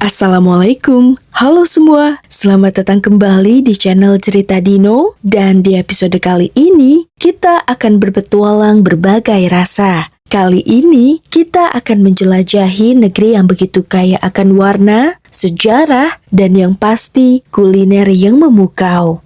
Assalamualaikum, halo semua. Selamat datang kembali di channel Cerita Dino. Dan di episode kali ini, kita akan berpetualang berbagai rasa. Kali ini, kita akan menjelajahi negeri yang begitu kaya akan warna, sejarah, dan yang pasti kuliner yang memukau.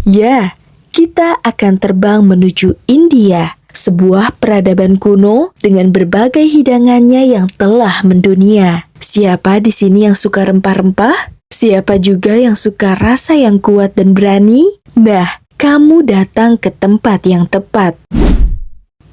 Ya, kita akan terbang menuju India, sebuah peradaban kuno dengan berbagai hidangannya yang telah mendunia. Siapa di sini yang suka rempah-rempah? Siapa juga yang suka rasa yang kuat dan berani? Nah, kamu datang ke tempat yang tepat.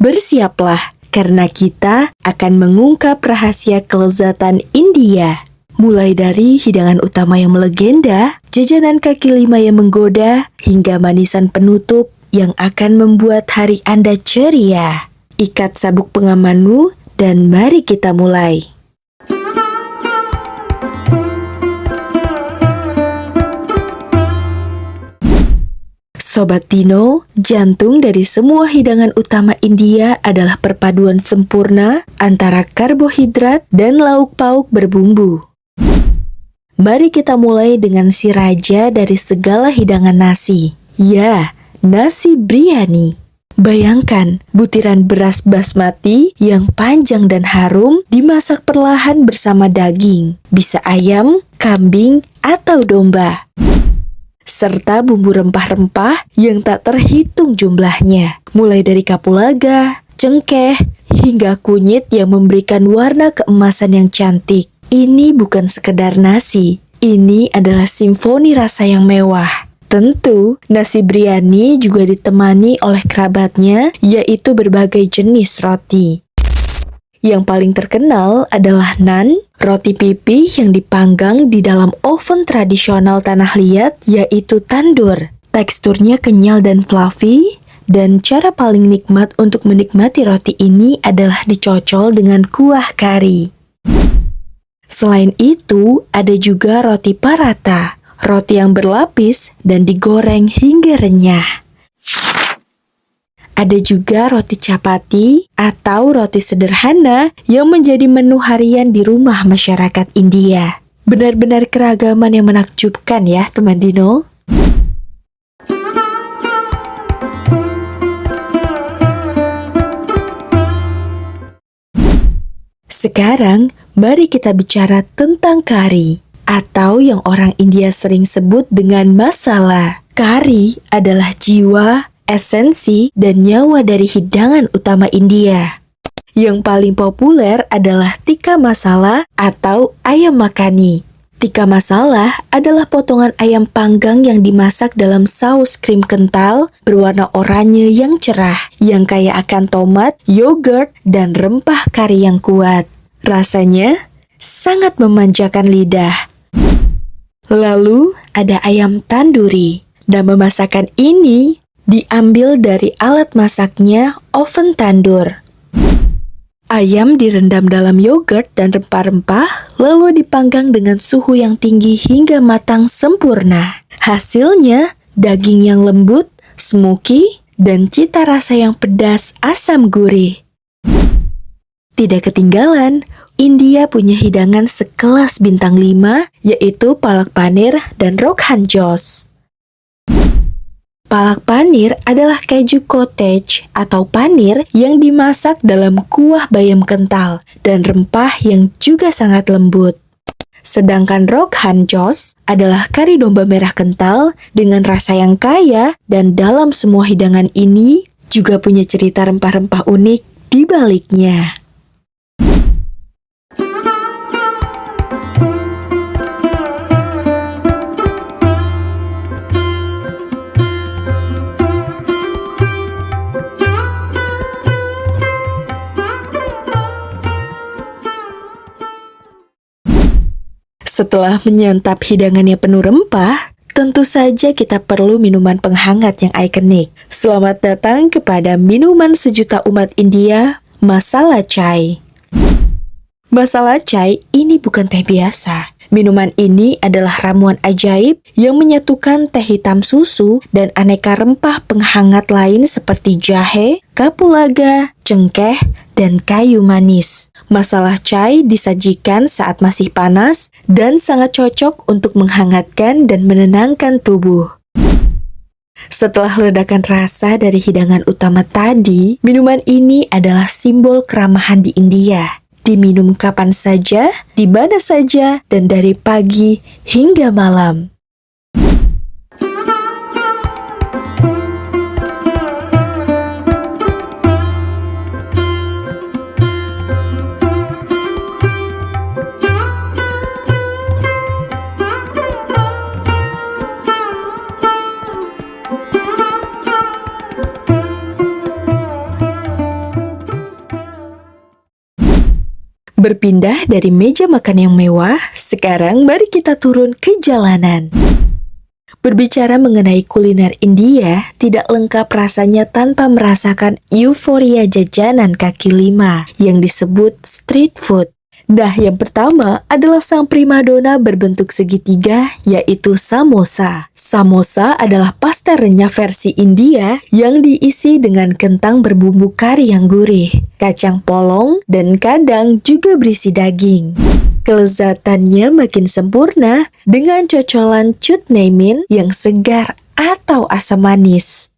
Bersiaplah, karena kita akan mengungkap rahasia kelezatan India. Mulai dari hidangan utama yang melegenda, jajanan kaki lima yang menggoda, hingga manisan penutup yang akan membuat hari Anda ceria. Ikat sabuk pengamanmu dan mari kita mulai. Sobat Dino, jantung dari semua hidangan utama India adalah perpaduan sempurna antara karbohidrat dan lauk pauk berbumbu. Mari kita mulai dengan si raja dari segala hidangan nasi. Ya, nasi biryani. Bayangkan, butiran beras basmati yang panjang dan harum dimasak perlahan bersama daging. Bisa ayam, kambing, atau domba. Serta bumbu rempah-rempah yang tak terhitung jumlahnya. Mulai dari kapulaga, cengkeh, hingga kunyit yang memberikan warna keemasan yang cantik. Ini bukan sekedar nasi, ini adalah simfoni rasa yang mewah. Tentu, nasi biryani juga ditemani oleh kerabatnya, yaitu berbagai jenis roti. Yang paling terkenal adalah naan, roti pipih yang dipanggang di dalam oven tradisional tanah liat, yaitu tandur. Teksturnya kenyal dan fluffy, dan cara paling nikmat untuk menikmati roti ini adalah dicocol dengan kuah kari. Selain itu, ada juga roti paratha, roti yang berlapis dan digoreng hingga renyah. Ada juga roti chapati atau roti sederhana yang menjadi menu harian di rumah masyarakat India. Benar-benar keragaman yang menakjubkan ya, teman Dino. Sekarang, mari kita bicara tentang kari, atau yang orang India sering sebut dengan masala. Kari adalah jiwa, esensi, dan nyawa dari hidangan utama India. Yang paling populer adalah tikka masala atau ayam makhani. Tikka masala adalah potongan ayam panggang yang dimasak dalam saus krim kental berwarna oranye yang cerah, yang kaya akan tomat, yogurt, dan rempah kari yang kuat. Rasanya sangat memanjakan lidah. Lalu ada ayam tanduri. Nama masakan ini diambil dari alat masaknya oven tandur. Ayam direndam dalam yogurt dan rempah-rempah, lalu dipanggang dengan suhu yang tinggi hingga matang sempurna. Hasilnya, daging yang lembut, smoky, dan cita rasa yang pedas asam gurih. Tidak ketinggalan, India punya hidangan sekelas bintang 5, yaitu palak paneer dan rogan josh. Palak paneer adalah keju cottage atau panir yang dimasak dalam kuah bayam kental dan rempah yang juga sangat lembut. Sedangkan rogan josh adalah kari domba merah kental dengan rasa yang kaya, dan dalam semua hidangan ini juga punya cerita rempah-rempah unik di baliknya. Setelah menyantap hidangannya penuh rempah, Tentu saja kita perlu minuman penghangat yang ikonik. Selamat datang kepada minuman sejuta umat India, Masala Chai. Masala Chai ini bukan teh biasa. Minuman ini adalah ramuan ajaib yang menyatukan teh hitam susu dan aneka rempah penghangat lain seperti jahe, kapulaga, cengkeh, dan kayu manis. Masala Chai disajikan saat masih panas dan sangat cocok untuk menghangatkan dan menenangkan tubuh. Setelah ledakan rasa dari hidangan utama tadi, minuman ini adalah simbol keramahan di India. Diminum kapan saja, di mana saja, dan dari pagi hingga malam. Berpindah dari meja makan yang mewah, sekarang mari kita turun ke jalanan. Berbicara mengenai kuliner India, tidak lengkap rasanya tanpa merasakan euforia jajanan kaki lima yang disebut street food. Nah, yang pertama adalah sang primadona berbentuk segitiga, yaitu samosa. Samosa adalah pastel renyah versi India yang diisi dengan kentang berbumbu kari yang gurih, kacang polong, dan kadang juga berisi daging. Kelezatannya makin sempurna dengan cocolan chutney mint yang segar atau asam manis.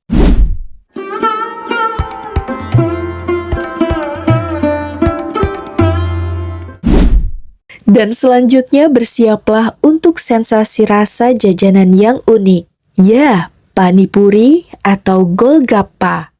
Dan selanjutnya bersiaplah untuk sensasi rasa jajanan yang unik. Ya, panipuri atau golgappa.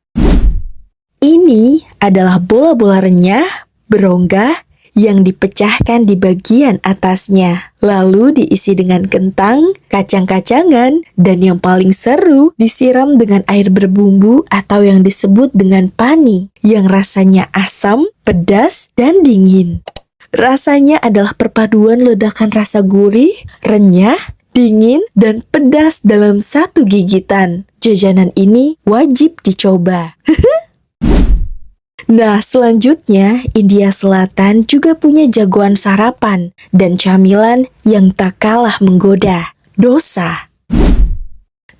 Ini adalah bola-bola renyah, berongga, yang dipecahkan di bagian atasnya. Lalu diisi dengan kentang, kacang-kacangan, dan yang paling seru disiram dengan air berbumbu atau yang disebut dengan pani, yang rasanya asam, pedas, dan dingin. Rasanya adalah perpaduan ledakan rasa gurih, renyah, dingin, dan pedas dalam satu gigitan. Jajanan ini wajib dicoba. Nah, selanjutnya India Selatan juga punya jagoan sarapan dan camilan yang tak kalah menggoda, dosa.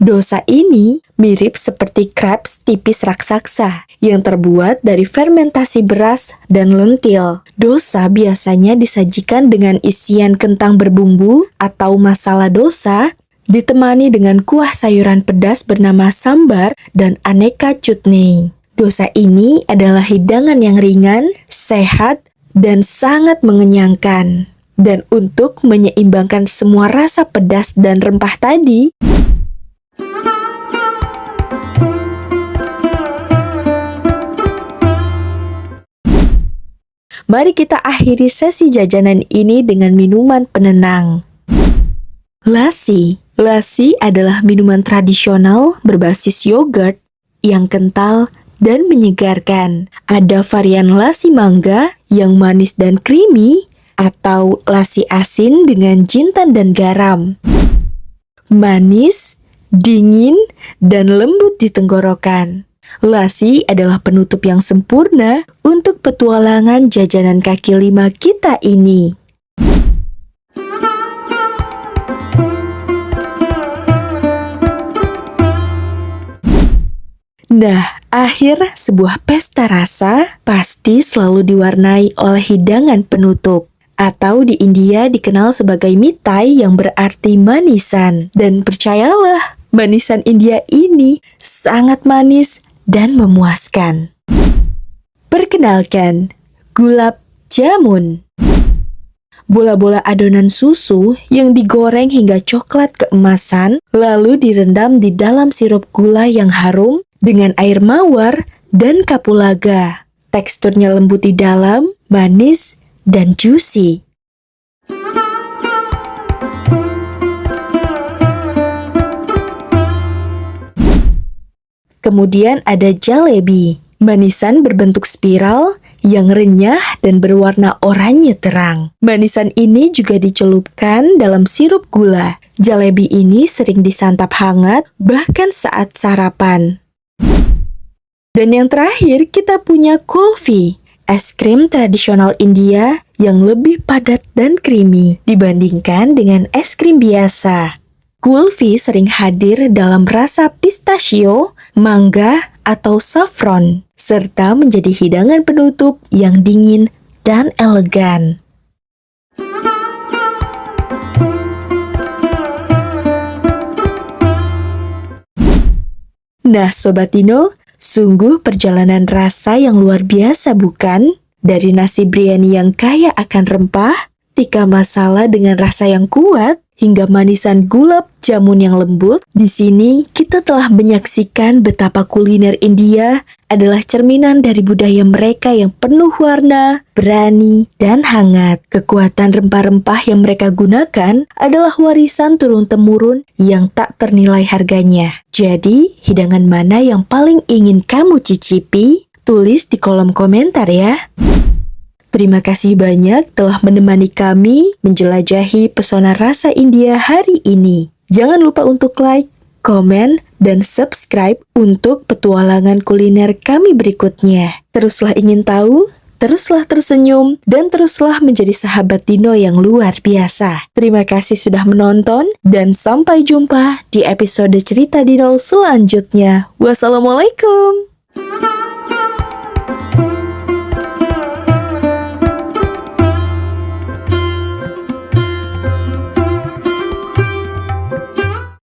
Dosa ini mirip seperti crepes tipis raksasa yang terbuat dari fermentasi beras dan lentil. Dosa biasanya disajikan dengan isian kentang berbumbu atau masala dosa, ditemani dengan kuah sayuran pedas bernama sambar dan aneka chutney. Dosa ini adalah hidangan yang ringan, sehat, dan sangat mengenyangkan. Dan untuk menyeimbangkan semua rasa pedas dan rempah tadi, mari kita akhiri sesi jajanan ini dengan minuman penenang. Lassi. Lassi adalah minuman tradisional berbasis yogurt yang kental dan menyegarkan. Ada varian lassi mangga yang manis dan creamy atau lassi asin dengan jintan dan garam. Manis, dingin, dan lembut di tenggorokan. Lassi adalah penutup yang sempurna untuk petualangan jajanan kaki lima kita ini. Nah, akhir sebuah pesta rasa pasti selalu diwarnai oleh hidangan penutup. Atau di India dikenal sebagai mitai yang berarti manisan. Dan percayalah, manisan India ini sangat manis dan memuaskan. Perkenalkan, gulab jamun. Bola-bola adonan susu yang digoreng hingga coklat keemasan, lalu direndam di dalam sirup gula yang harum dengan air mawar dan kapulaga. Teksturnya lembut di dalam, manis, dan juicy. Kemudian ada jalebi, manisan berbentuk spiral yang renyah dan berwarna oranye terang. Manisan ini juga dicelupkan dalam sirup gula. Jalebi ini sering disantap hangat, bahkan saat sarapan. Dan yang terakhir, kita punya kulfi, es krim tradisional India yang lebih padat dan creamy dibandingkan dengan es krim biasa. Kulfi sering hadir dalam rasa pistachio, mangga, atau saffron, serta menjadi hidangan penutup yang dingin dan elegan. Nah, Sobat Dino, sungguh perjalanan rasa yang luar biasa bukan? Dari nasi biryani yang kaya akan rempah, tikka masala dengan rasa yang kuat, hingga manisan gulab jamun yang lembut, di sini kita telah menyaksikan betapa kuliner India adalah cerminan dari budaya mereka yang penuh warna, berani, dan hangat. Kekuatan rempah-rempah yang mereka gunakan adalah warisan turun-temurun yang tak ternilai harganya. Jadi, hidangan mana yang paling ingin kamu cicipi? Tulis di kolom komentar ya. Terima kasih banyak telah menemani kami menjelajahi pesona rasa India hari ini. Jangan lupa untuk like, komen, dan subscribe untuk petualangan kuliner kami berikutnya. Teruslah ingin tahu, teruslah tersenyum, dan teruslah menjadi sahabat Dino yang luar biasa. Terima kasih sudah menonton, dan sampai jumpa di episode Cerita Dino selanjutnya. Wassalamualaikum.